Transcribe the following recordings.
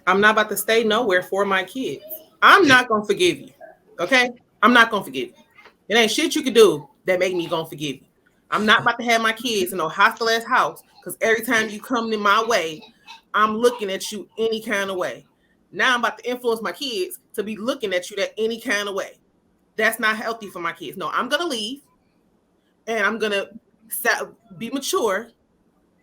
I'm not about to stay nowhere for my kids. I'm not gonna forgive you. Okay? I'm not gonna forgive you. It ain't shit you can do that make me gonna forgive you. I'm not about to have my kids in no hostile ass house because every time you come in my way, I'm looking at you any kind of way. Now I'm about to influence my kids to be looking at you that any kind of way. That's not healthy for my kids. No, I'm gonna leave and I'm gonna be mature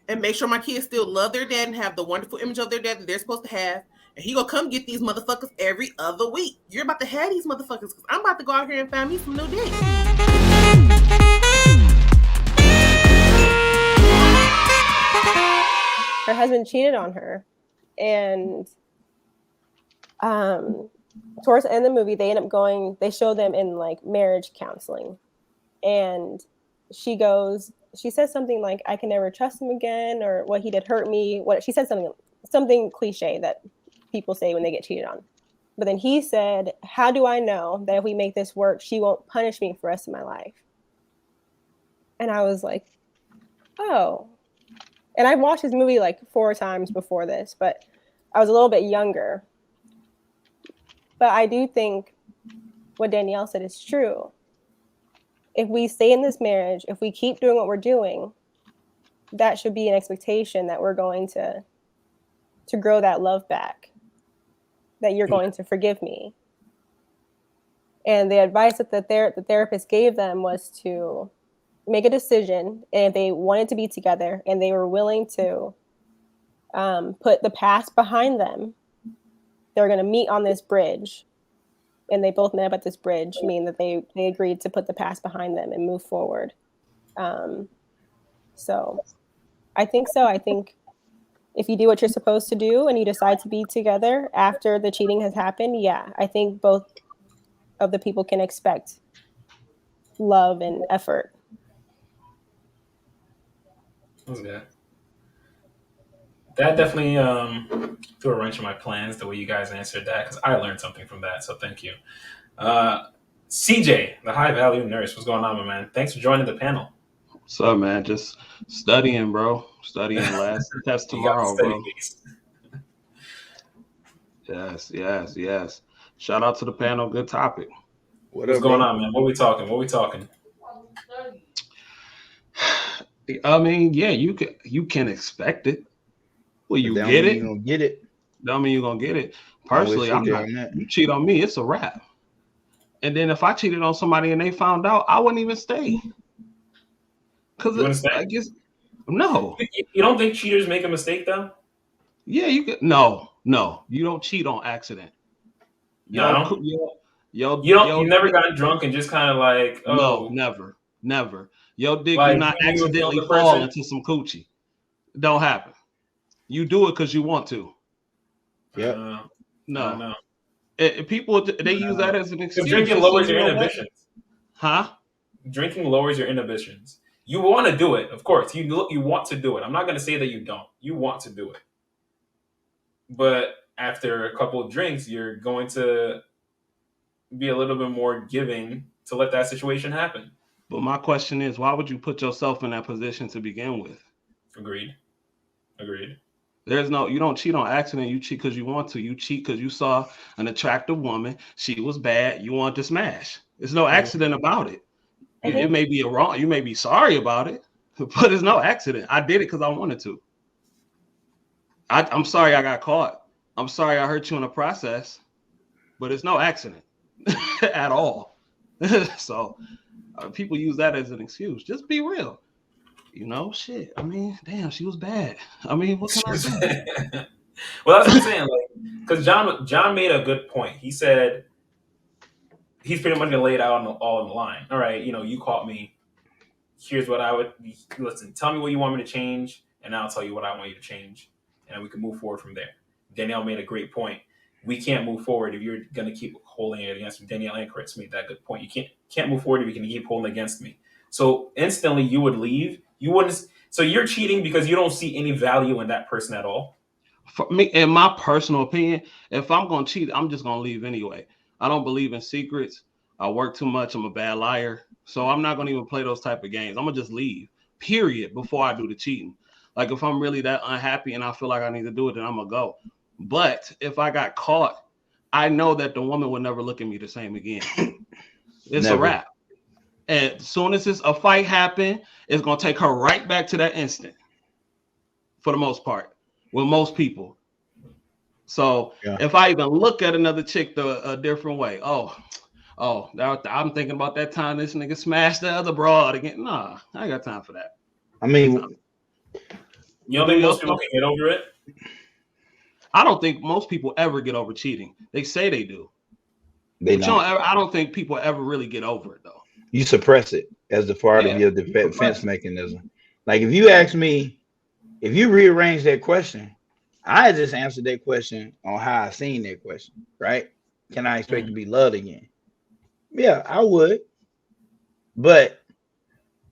and make sure my kids still love their dad and have the wonderful image of their dad that they're supposed to have. And he gonna come get these motherfuckers every other week. You're about to have these motherfuckers because I'm about to go out here and find me some new dick. Her husband cheated on her, and towards the end of the movie, they end up going. They show them in like marriage counseling, and she says something like, "I can never trust him again," or "What he did hurt me." What she said something cliche that people say when they get cheated on. But then he said, "How do I know that if we make this work, she won't punish me for the rest of my life?" And I was like, oh. And I've watched this movie like 4 times before this, but I was a little bit younger. But I do think what Danielle said is true. If we stay in this marriage, if we keep doing what we're doing, that should be an expectation that we're going to grow that love back, that you're going to forgive me. And the advice that the therapist gave them was to make a decision, and if they wanted to be together and they were willing to put the past behind them, they're going to meet on this bridge. And they both met up at this bridge, meaning that they agreed to put the past behind them and move forward. So I think if you do what you're supposed to do and you decide to be together after the cheating has happened, yeah, I think both of the people can expect love and effort. Okay. That definitely threw a wrench in my plans, the way you guys answered that, because I learned something from that, so thank you. CJ, the high value nurse, what's going on, my man? Thanks for joining the panel. What's up, man? Just studying, bro. Studying last test tomorrow, bro. Yes. Shout out to the panel. Good topic. What's going on, man? What we talking? I mean, yeah, you can expect it. Well, you get it. You're gonna get it. Don't mean you're gonna get it. Personally, I'm not. You cheat on me, it's a wrap. And then if I cheated on somebody and they found out, I wouldn't even stay. Because I guess no. You don't think cheaters make a mistake though? Yeah, you can. No, you don't cheat on accident. No, you never got drunk and just kind of like, oh, no, never. Yo, dick, like, do not accidentally fall into some coochie. It don't happen. You do it because you want to. Yeah. No. People, they use that as an excuse. Drinking lowers your inhibitions. Huh? Drinking lowers your inhibitions. You want to do it, of course. You want to do it. I'm not going to say that you don't. You want to do it. But after a couple of drinks, you're going to be a little bit more giving to let that situation happen. But my question is, why would you put yourself in that position to begin with? Agreed. You don't cheat on accident. You cheat because you want to. You cheat because you saw an attractive woman. She was bad. You want to smash. There's no accident about it. It may be wrong. You may be sorry about it, but there's no accident. I did it because I wanted to. I'm sorry I got caught. I'm sorry I hurt you in the process, but it's no accident at all. So people use that as an excuse. Just be real. Shit. I mean, damn, she was bad. I mean, what can I say? Well, that's what I'm saying. Like, because John made a good point. He said he's pretty much gonna lay it out all on the line. All right, you caught me. Here's what I would listen. Tell me what you want me to change, and I'll tell you what I want you to change, and we can move forward from there. Danielle made a great point. We can't move forward if you're gonna keep holding it against me. Danielle and Chris made that good point. You can't move forward if you can keep holding against me. So instantly you would leave. You wouldn't. So you're cheating because you don't see any value in that person at all. For me, in my personal opinion, if I'm gonna cheat, I'm just gonna leave anyway. I don't believe in secrets. I work too much. I'm a bad liar, so I'm not gonna even play those type of games. I'm gonna just leave. Period. Before I do the cheating. Like if I'm really that unhappy and I feel like I need to do it, then I'm gonna go. But if I got caught, I know that the woman would never look at me the same again. It's Never. a wrap. And as soon as a fight happen, it's gonna take her right back to that instant. For the most part, with most people. So if I even look at another chick a different way, I'm thinking about that time this nigga smashed the other broad again. Nah, I ain't got time for that. I mean, you don't think most people can get over it? I don't think most people ever get over cheating. They say they do. I don't think people ever really get over it though. You suppress it as a part of your defense mechanism. Like if you ask me, if you rearrange that question, I just answered that question on how I seen that question, right? Can I expect to be loved again? Yeah, I would. But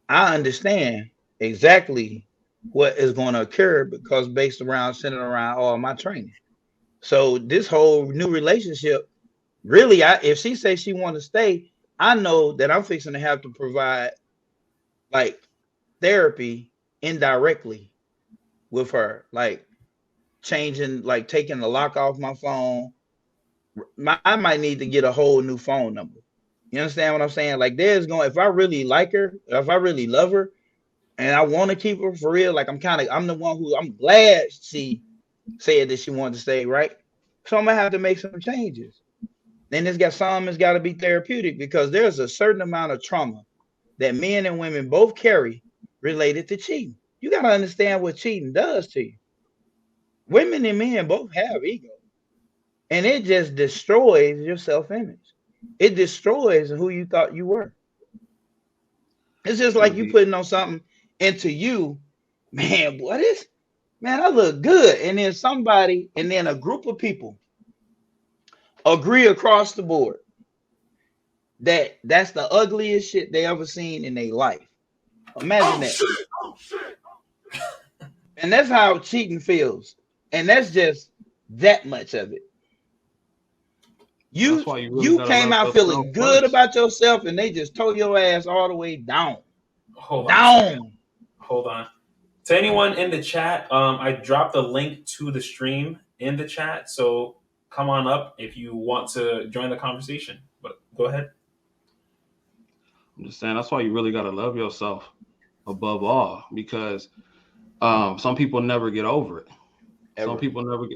I understand exactly what is going to occur because centered around all my training. So this whole new relationship, really, if she says she want to stay, I know that I'm fixing to have to provide like therapy indirectly with her, like changing, like taking the lock off my phone. I might need to get a whole new phone number. You understand what I'm saying? Like if I really like her, if I really love her, and I want to keep her for real, like I'm the one who I'm glad she said that she wanted to stay, right? So I'm gonna have to make some changes. Then it's got to be therapeutic because there's a certain amount of trauma that men and women both carry related to cheating. You got to understand what cheating does to you. Women and men both have ego, and it just destroys your self-image. It destroys who you thought you were. It's just like you putting on something into you, man. Man, I look good, and then a group of people agree across the board that's the ugliest shit they ever seen in their life. Imagine that. And that's how cheating feels. And that's just that much of it. You came out feeling good about yourself, and they just tore your ass all the way down. Hold on. To anyone in the chat, I dropped a link to the stream in the chat, so come on up if you want to join the conversation. But go ahead. I'm just saying that's why you really got to love yourself above all, because some people never get over it. Ever.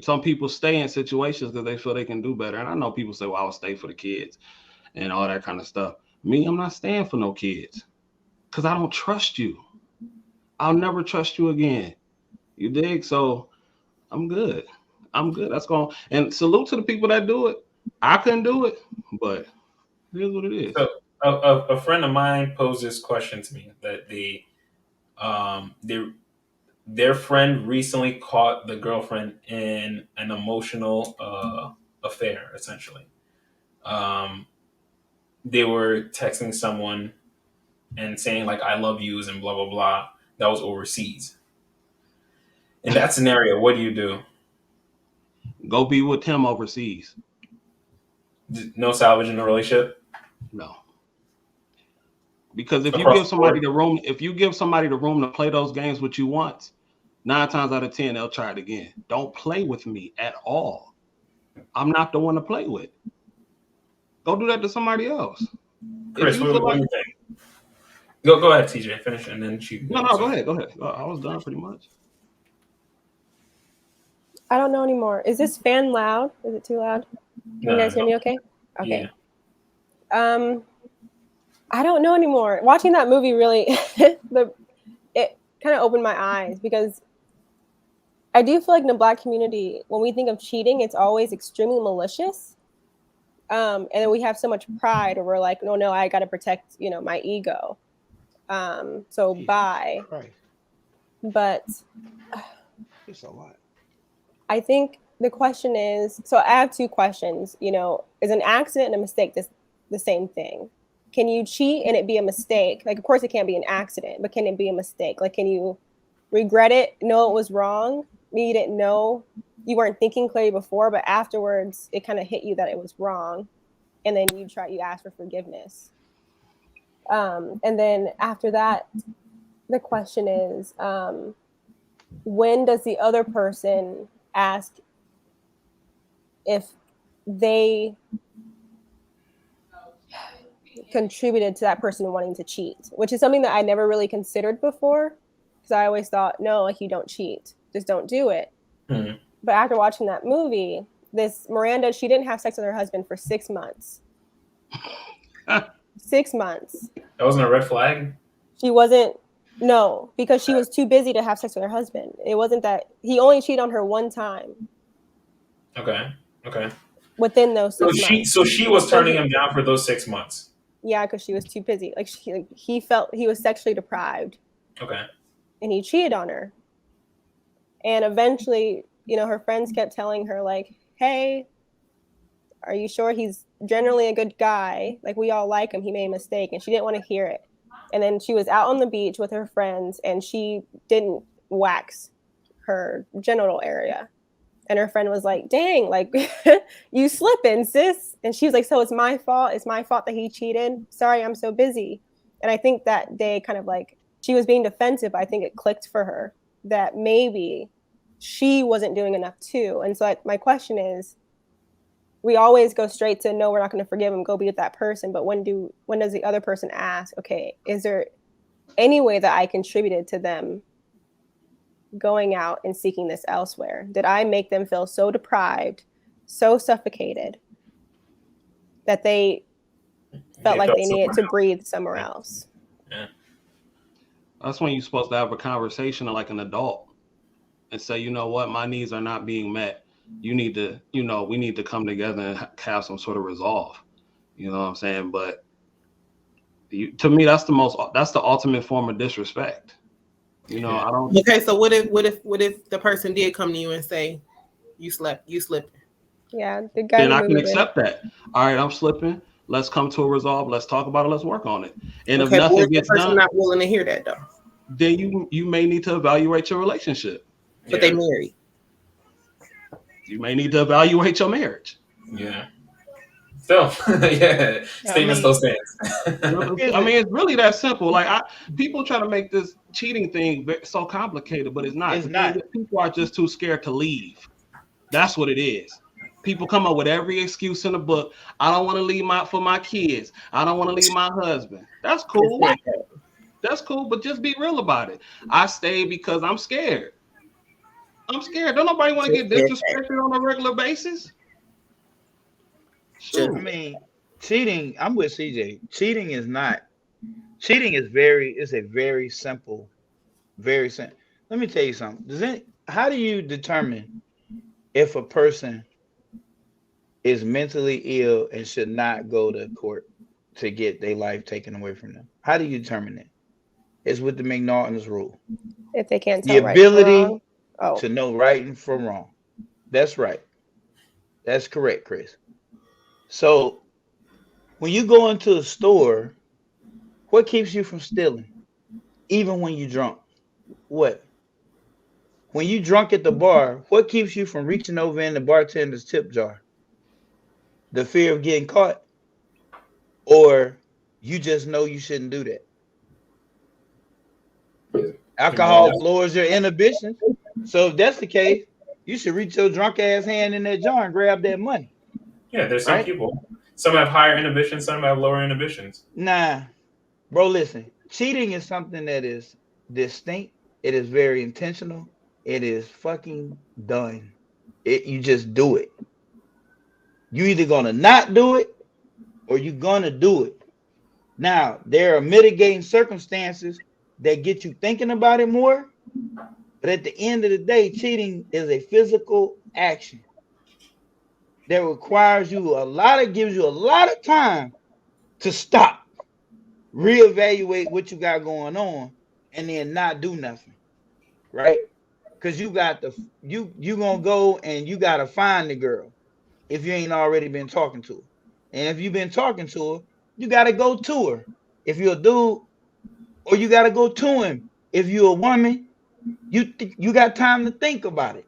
Some people stay in situations because they feel they can do better. And I know people say, well, I'll stay for the kids and all that kind of stuff. Me, I'm not staying for no kids because I don't trust you. I'll never trust you again. You dig? So I'm good. That's going. And salute to the people that do it. I couldn't do it, but here's what it is. So a friend of mine posed this question to me that their friend recently caught the girlfriend in an emotional affair, essentially. They were texting someone and saying, like, I love yous and blah, blah, blah. That was overseas. In that scenario, what do you do? Go be with him overseas. No salvage in the relationship? No. Because if you give somebody the room to play those games with you once, 9 times out of 10, they'll try it again. Don't play with me at all. I'm not the one to play with. Go do that to somebody else. Chris, what do you think? Go ahead, TJ. Finish, and then she. No, go ahead. I was done pretty much. I don't know anymore. Is this fan loud? Is it too loud? Can you guys hear me okay? Okay. Yeah. I don't know anymore. Watching that movie really, it kind of opened my eyes because I do feel like in the Black community, when we think of cheating, it's always extremely malicious. And then we have so much pride, or we're like, no, I got to protect, my ego. So bye. Christ. But it's a lot. I think the question is, so I have 2 questions. Is an accident and a mistake the same thing? Can you cheat and it be a mistake? Like, of course it can't be an accident, but can it be a mistake? Like, can you regret it, know it was wrong? Maybe you didn't know, you weren't thinking clearly before, but afterwards it kind of hit you that it was wrong. And then you ask for forgiveness. And then after that, the question is, when does the other person ask if they contributed to that person wanting to cheat, which is something that I never really considered before, because I always thought, no, like, you don't cheat, just don't do it. Mhm. But after watching that movie, this Miranda, she didn't have sex with her husband for 6 months. 6 months. That wasn't a red flag? She wasn't, no, because she was too busy to have sex with her husband. It wasn't that, he only cheated on her one time Okay. within those 6 months. So she was turning him down for those 6 months. Yeah, because she was too busy. Like, he felt he was sexually deprived. Okay. And he cheated on her. And eventually, you know, her friends kept telling her, like, hey, are you sure he's generally a good guy? Like, we all like him. He made a mistake. And she didn't want to hear it. And then she was out on the beach with her friends, and she didn't wax her genital area. And her friend was like, dang, like, you slipping, sis. And she was like, so it's my fault. It's my fault that he cheated. Sorry, I'm so busy. And I think that day kind of like, she was being defensive. I think it clicked for her that maybe she wasn't doing enough too. And so my question is, we always go straight to, no, we're not going to forgive him, go be with that person. But when does the other person ask, okay, is there any way that I contributed to them going out and seeking this elsewhere? Did I make them feel so deprived, so suffocated that they felt like they needed to breathe somewhere else? Yeah. That's when you're supposed to have a conversation like an adult and say, you know what, my needs are not being met. You need to, you know, we need to come together and have some sort of resolve. You know what I'm saying? But to me, that's the ultimate form of disrespect. You know, I don't. Okay, so what if the person did come to you and say, you slipped? Yeah, the guy. Then I can accept that. All right, I'm slipping. Let's come to a resolve. Let's talk about it. Let's work on it. And okay, if nothing gets done, not willing to hear that though. Then you may need to evaluate your relationship. But they married. You may need to evaluate your marriage. Yeah. Still, yeah. Statement still stands. I mean, it's really that simple. Like, people try to make this cheating thing so complicated, but it's not. It's not. People are just too scared to leave. That's what it is. People come up with every excuse in the book. I don't want to leave for my kids. I don't want to leave my husband. That's cool. That's cool, but just be real about it. I stayed because I'm scared. I'm scared. Don't nobody want to get disrespected on a regular basis. Sure. I mean, cheating, I'm with CJ. Cheating is a very simple. Let me tell you something. How do you determine if a person is mentally ill and should not go to court to get their life taken away from them? How do you determine that? It's with the McNaughton's rule. If they can't tell the ability right to know right from wrong. That's right. That's correct, Chris. So when you go into a store, what keeps you from stealing? Even when you're drunk? What? When you drunk at the bar, what keeps you from reaching over in the bartender's tip jar? The fear of getting caught? Or you just know you shouldn't do that? Alcohol lowers your inhibitions. So if that's the case, you should reach your drunk ass hand in that jar and grab that money. Yeah, there's some people. Some have higher inhibitions, some have lower inhibitions. Nah, bro, listen. Cheating is something that is distinct. It is very intentional. It is fucking done. You just do it. You either gonna not do it or you gonna do it. Now, there are mitigating circumstances that get you thinking about it more. But at the end of the day, cheating is a physical action that requires you gives you a lot of time to stop, reevaluate what you got going on, and then not do nothing, right? Because you gonna go and you gotta find the girl if you ain't already been talking to her, and if you've been talking to her, you gotta go to her if you're a dude, or you gotta go to him if you're a woman. You got time to think about it.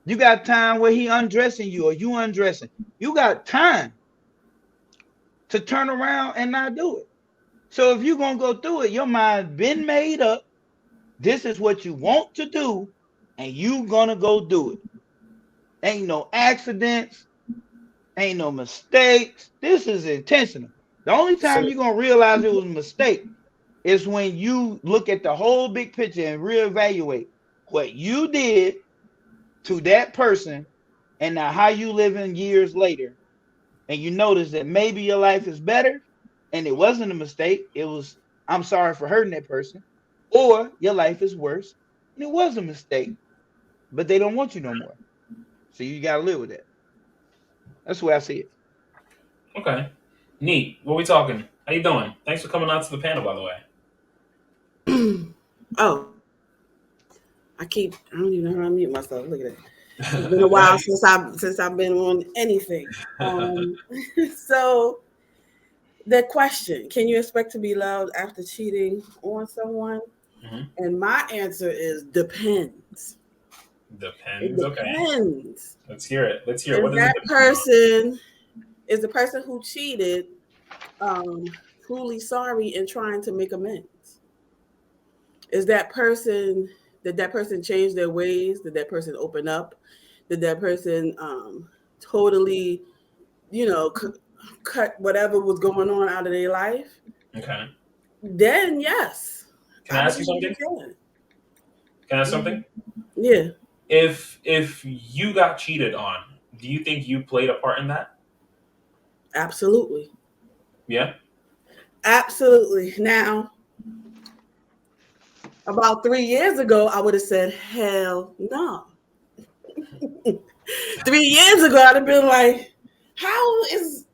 You got time where he undressing you or you undressing. You got time to turn around and not do it. So if you're going to go through it, your mind been made up. This is what you want to do, and you going to go do it. Ain't no accidents. Ain't no mistakes. This is intentional. The only So time you're gonna realize it was a mistake is when you look at the whole big picture and reevaluate what you did to that person and now how you living years later, and you notice that maybe your life is better and it wasn't a mistake. It was, I'm sorry for hurting that person, or your life is worse and it was a mistake, but they don't want you no more. So you gotta live with that. That's the way I see it. okay, neat. What we talking? How you doing? Thanks for coming out to the panel, by the way. Oh, I don't even know how to mute myself. Look at that. It's been a while since I've been on anything. So the question: can you expect to be loved after cheating on someone? Mhm. And my answer is depends. Depends. It Okay, depends. let's hear it. Let's hear it. What Is does it that depend on? person is the person who cheated truly sorry and trying to make amends? Is that person did that person change their ways? Did that person open up? Did that person totally, cut whatever was going on out of their life? Okay. Then yes, Can I ask you something? can. Can I ask something? Yeah, If you got cheated on, do you think you played a part in that? absolutely, Yeah. absolutely. Now, about 3 years ago, I would have said, "Hell no." 3 years ago, I'd have been like, how does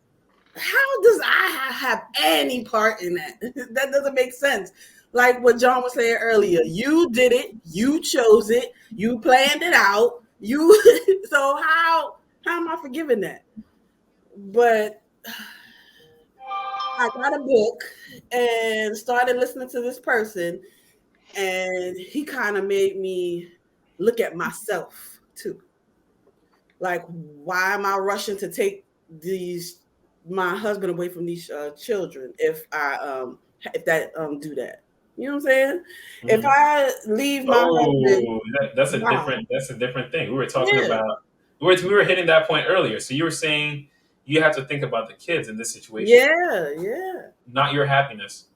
I have any part in that? That doesn't make sense. Like what John was saying earlier, you did it, you chose it, you planned it out, you so how am I forgiving that? But I got a book and started listening to this person, and he kind of made me look at myself too. Like, why am I rushing to take my husband away from these children if that do that? You know what I'm saying? Mhm. If I leave my husband, Oh, that's a why? different thing. We were talking Yeah, about we were hitting that point earlier. So you were saying you have to think about the kids in this situation, yeah, not your happiness.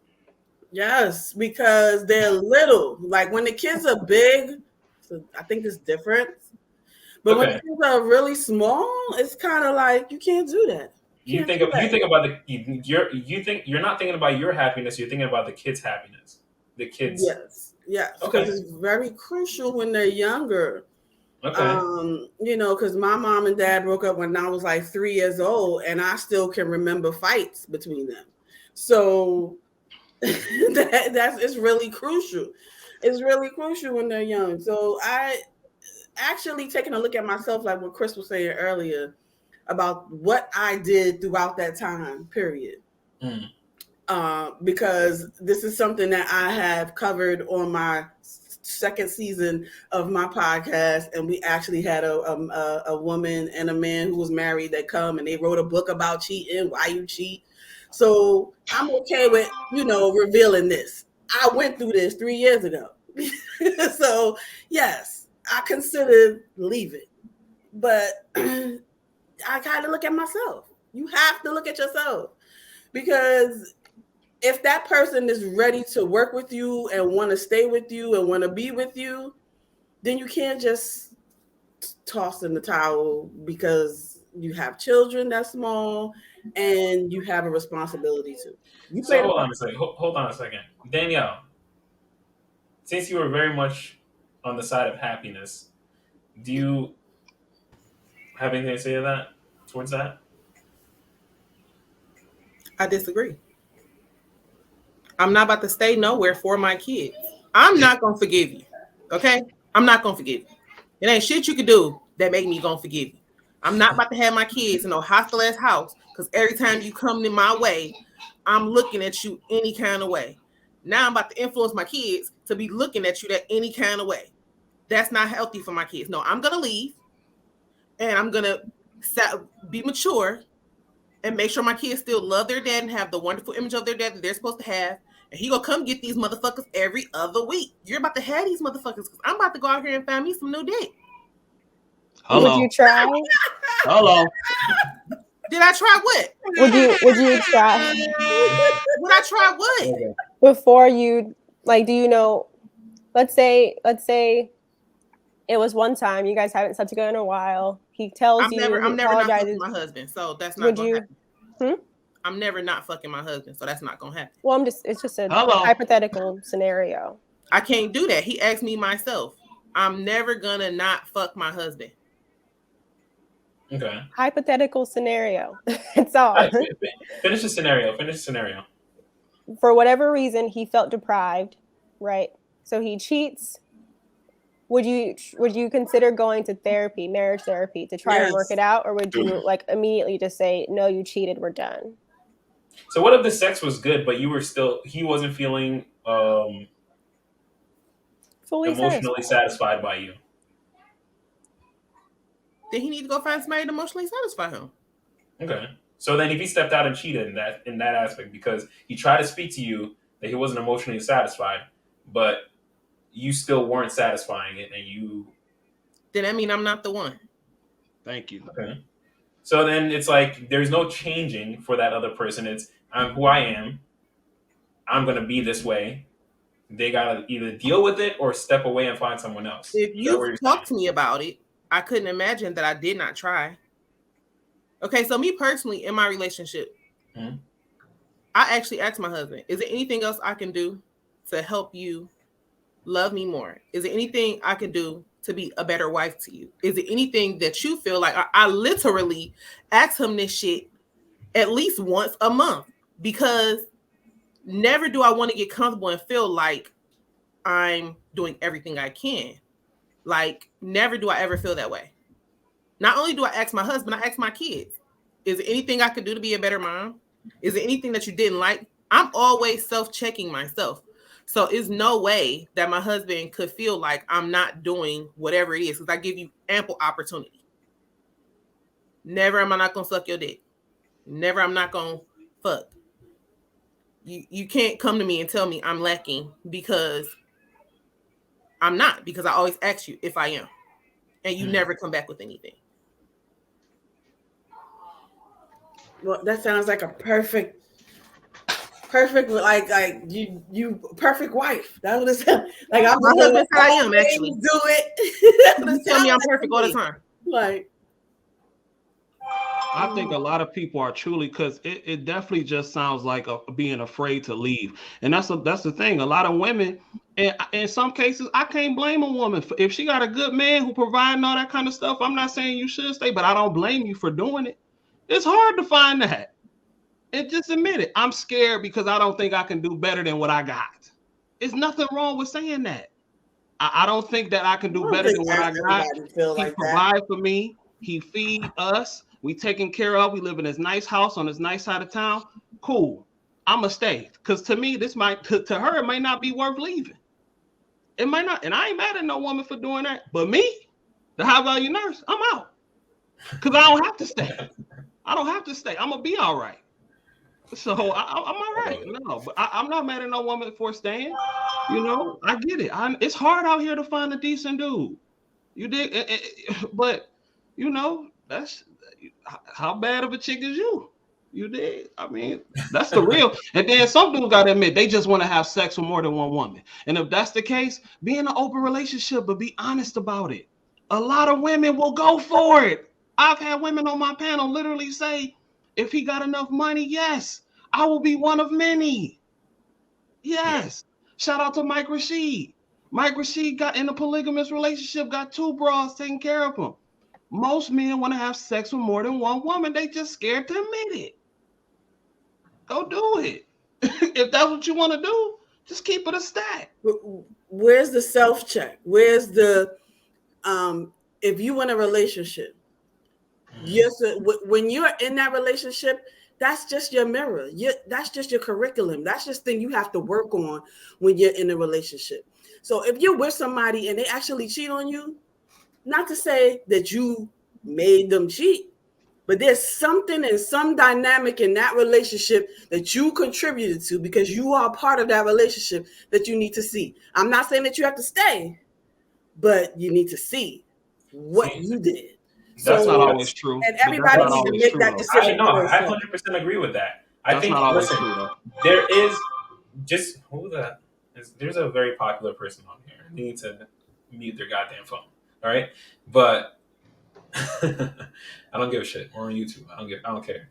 yes, because they're little. Like when the kids are big, so I think it's different. But when the Okay. kids are really small, it's kind of like you can't do that. You Can't think do you that. think about you think you're not thinking about your happiness. You're thinking about the kids' happiness. The kids. Yes, because Okay. it's very crucial when they're younger. Okay. Because my mom and dad broke up when I was like 3 years old, and I still can remember fights between them. So that's it's really crucial. It's really crucial when they're young. So I actually taking a look at myself, like what Chris was saying earlier about what I did throughout that time period. Mm. Because this is something that I have covered on my second season of my podcast, and we actually had a woman and a man who was married that come and they wrote a book about cheating, why you cheat. So I'm okay with revealing this. I went through this 3 years ago, so yes, I considered leaving, but I kind of look at myself. You have to look at yourself because if that person is ready to work with you and want to stay with you and want to be with you, then you can't just toss in the towel because you have children that's small and you have a responsibility to. You So play the hold on part. a second. Hold on a second, Danielle. Since you were very much on the side of happiness, do you have anything to say to that? Towards that? I disagree. I'm not about to stay nowhere for my kids. I'm not gonna forgive you. Okay? I'm not gonna forgive you. It ain't shit you can do that make me gonna forgive you. I'm not about to have my kids in no hostile ass house because every time you come in my way, I'm looking at you any kind of way. Now I'm about to influence my kids to be looking at you that any kind of way. That's not healthy for my kids. No, I'm gonna leave and I'm gonna be mature and make sure my kids still love their dad and have the wonderful image of their dad that they're supposed to have. And he gonna come get these motherfuckers every other week. You're about to have these motherfuckers because I'm about to go out here and find me some new dick. Would you Hello. try? Hello. Did I try what? Would you try Would I try what? Okay. before you like? Do you know? Let's say it was one time you guys haven't slept together in a while. He tells I'm you, never he not fucking apologizes. my husband, so that's not Would gonna you? happen. I'm never not fucking my husband, so that's not gonna happen. Well, it's just a Hello. hypothetical scenario. I can't do that. He asked me myself. I'm never gonna not fuck my husband. Okay. Hypothetical scenario. It's all. All right, finish the scenario. Finish the scenario. For whatever reason, he felt deprived, right? So he cheats. Would you consider going to therapy, marriage therapy, to try and work Yes. it out, or would you like immediately just say, no, you cheated, we're done? So what if the sex was good, but he wasn't feeling Fully emotionally satisfied by you? Then he need to go find somebody to emotionally satisfy him. Okay. So then if he stepped out and cheated in that aspect because he tried to speak to you that he wasn't emotionally satisfied, but you still weren't satisfying it and you Then that mean I'm not the one. Thank you. Okay. So then it's like there's no changing for that other person. It's I'm who I am. I'm gonna be this way. They gotta either deal with it or step away and find someone else. If you talk to me about it, I couldn't imagine that I did not try. Okay, so me personally, in my relationship, I actually asked my husband, is there anything else I can do to help you love me more? Is there anything I can do to be a better wife to you? Is there anything that you feel like I literally ask him this shit at least once a month, because never do I want to get comfortable and feel like I'm doing everything I can. Like, never do I ever feel that way. Not only do I ask my husband, I ask my kids, is there anything I could do to be a better mom? Is there anything that you didn't like? I'm always self-checking myself. So it's no way that my husband could feel like I'm not doing whatever it is, because I give you ample opportunity. Never am I not going to suck your dick. Never I'm not going to fuck. You can't come to me and tell me I'm lacking, because I'm not, because I always ask you if I am. And you never come back with anything. Well, that sounds like a perfect like you perfect wife. That's what it sounds like. I'm my husband said I am actually. Do it. You tell me I'm perfect all the time. Like, I think a lot of people are truly, because it definitely just sounds like being afraid to leave. And that's the thing. A lot of women, and in some cases, I can't blame a woman if she got a good man who providing all that kind of stuff. I'm not saying you should stay, but I don't blame you for doing it. It's hard to find that. And just admit it. I'm scared because I don't think I can do better than what I got. There's nothing wrong with saying that. I don't think that I can do better than what I got. He provides for me. He feed us. We taken care of. We live in this nice house on this nice side of town. Cool. I'ma stay. Because to me, this might to her, it might not be worth leaving. It might not. And I ain't mad at no woman for doing that. But me, the high value nurse, I'm out. Because I don't have to stay. I don't have to stay. I'm gonna be all right. So I'm all right. No, but I'm not mad at no woman for staying. You know, I get it. It's hard out here to find a decent dude. You dig? But you know, that's how bad of a chick is you. You dig? I mean, that's the real. And then some dudes gotta admit they just want to have sex with more than one woman. And if that's the case, be in an open relationship, but be honest about it. A lot of women will go for it. I've had women on my panel literally say, if he got enough money, yes, I will be one of many. Yes. Shout out to Mike Rashid. Mike Rashid got in a polygamous relationship, got 2 bras taking care of him. Most men want to have sex with more than one woman. They just scared to admit it. Go do it. If that's what you want to do, just keep it a stat. Where's the self-check? Where's the if you in a relationship, yes, when you're in that relationship, that's just your mirror. That's just your curriculum. That's just thing you have to work on when you're in a relationship. So if you're with somebody and they actually cheat on you, not to say that you made them cheat, but there's something and some dynamic in that relationship that you contributed to because you are part of that relationship that you need to see. I'm not saying that you have to stay, but you need to see what you did. That's So, not always true. and but everybody that's not need to always make true, that though. decision. I know. for I themselves. 100% agree with that. I That's think. not always Listen, true, though. there is just who that is. There's a very popular person on here. They need to mute their goddamn phone. All right, but I don't give a shit. We're on YouTube. I don't care.